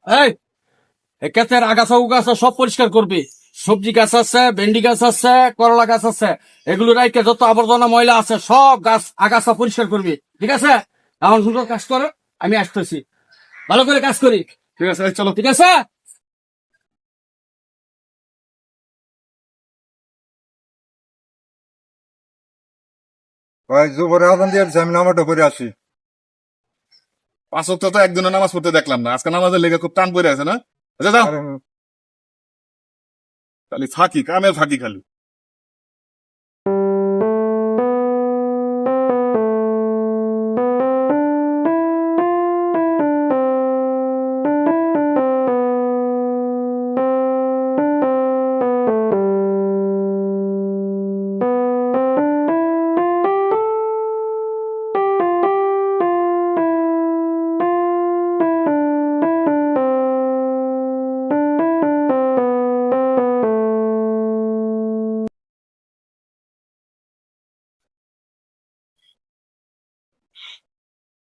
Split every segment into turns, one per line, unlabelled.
এই ক্ষেতের আগাছা উগাছা সব পরিষ্কার করবি। সবজি গাছ আছে, ভেন্ডি গাছ আছে, করলা গাছ আছে, এগুলো রাইকে যত আবর্জনা ময়লা আছে সব গাছ আগাছা পরিষ্কার করবি, ঠিক আছে? এখন সুন্দর কাজ করে, আমি আসতেছি। ভালো করে কাজ করি।
ঠিক আছে, চলো।
ঠিক আছে।
ভাই জোবরে আজান দিয়ে আমি নামাটা করে আসি।
5 ওয়াক্ত তো একদিনও নামাজ পড়তে দেখলাম না, আজকে নামাজের লেগে খুব টান পড়ে আছে না? আচ্ছা যাও,
আরে
খালি ফাঁকি, কামের ফাঁকি খালি।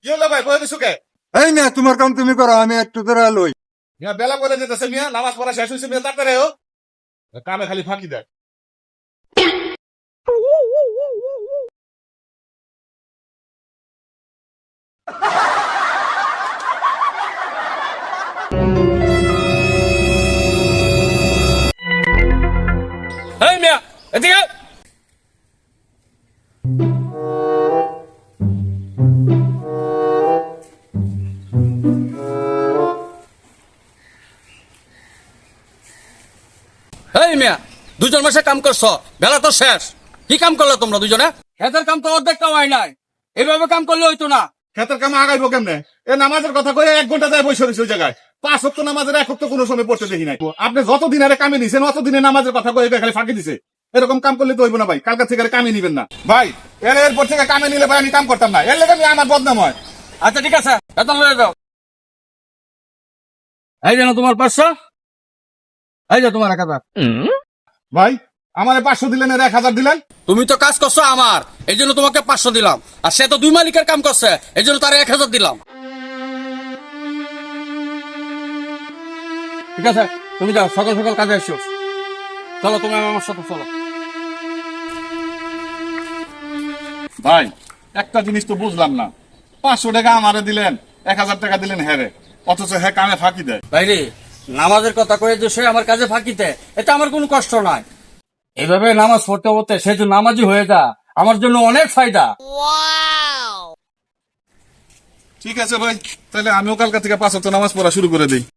কি হলো ভাই, বলে দিছো কে?
এই মিয়া তোমার কাম তুমি করো, আমি একটু ধরে লই।
মিয়া বেলা করে যেতেছে, মিয়া নামাজ পড়া শেষ হয়েছে, মিয়া তাড়াতাড়ি হোক। কামে খালি ফাঁকি দেয়।
এই মিয়া, এদিকে আয়। এই মিয়া, দুজন মাসে কাম করছো, বেলা তো শেষ। কি কাম করলো তোমরা দুজনে? ক্ষেতের কাম তো অর্ধেক কামাই নাই, এভাবে কাম করলে হইতো না।
ক্ষেতের কামে আগাইবো কেমনে? এ নামাজের কথা কয়ে 1 ঘন্টা যায় বসে রয়েছে ওই জায়গায়। 5 ওয়াক্ত নামাজের 1 ওয়াক্ত কোনো সময় পড়তে দেখি নাই। আপনি যতদিন আরে কামে নিছেন অতদিনে নামাজের কথা কয়ে খালি ফাঁকি দিছে। এরকম কাম করলে তো হইব না ভাই, কালকা থেকে আর কামে নিবেন না ভাই। এরপর থেকে কামে নিলে ভাই আমি কাম করতাম না, এর লেগে আমি আমার বদনাম হয়।
আচ্ছা ঠিক আছে, বেতন লয়ে যাও। এই যেন তোমার 500, এই যে তোমার 1000।
ভাই আমারে 500 দিলেন, এর 1000 দিলেন।
তুমি তো কাজ করছো আমার, এই জন্য তোমাকে 500 দিলাম। আর সে তো 2 মালিকের কাম করছে, এই জন্য তার 1000 দিলাম। ঠিক আছে, তুমি যাও, সকাল সকাল কাজে এসো। চলো, তুমি আমার সাথে চলো।
ভাই একটা জিনিস তো বুঝলাম না, 500 টাকা আমারে দিলেন, 1000 টাকা দিলেন হেরে, অথচ হ্যাঁ কামে ফাঁকি দেয়।
ভাইরে, নামাজের কথা কয়ে যে সে আমার কাজে ফাঁকিতে, এটা আমার কোনো কষ্ট নাই। এভাবে নামাজ পড়তে পড়তে সে যে নামাজি হয়ে যা, আমার জন্য অনেক ফায়দা।
ঠিক আছে ভাই, তাহলে আমিও কালকা থেকে 5 ওয়াক্ত নামাজ পড়া শুরু করে দিই।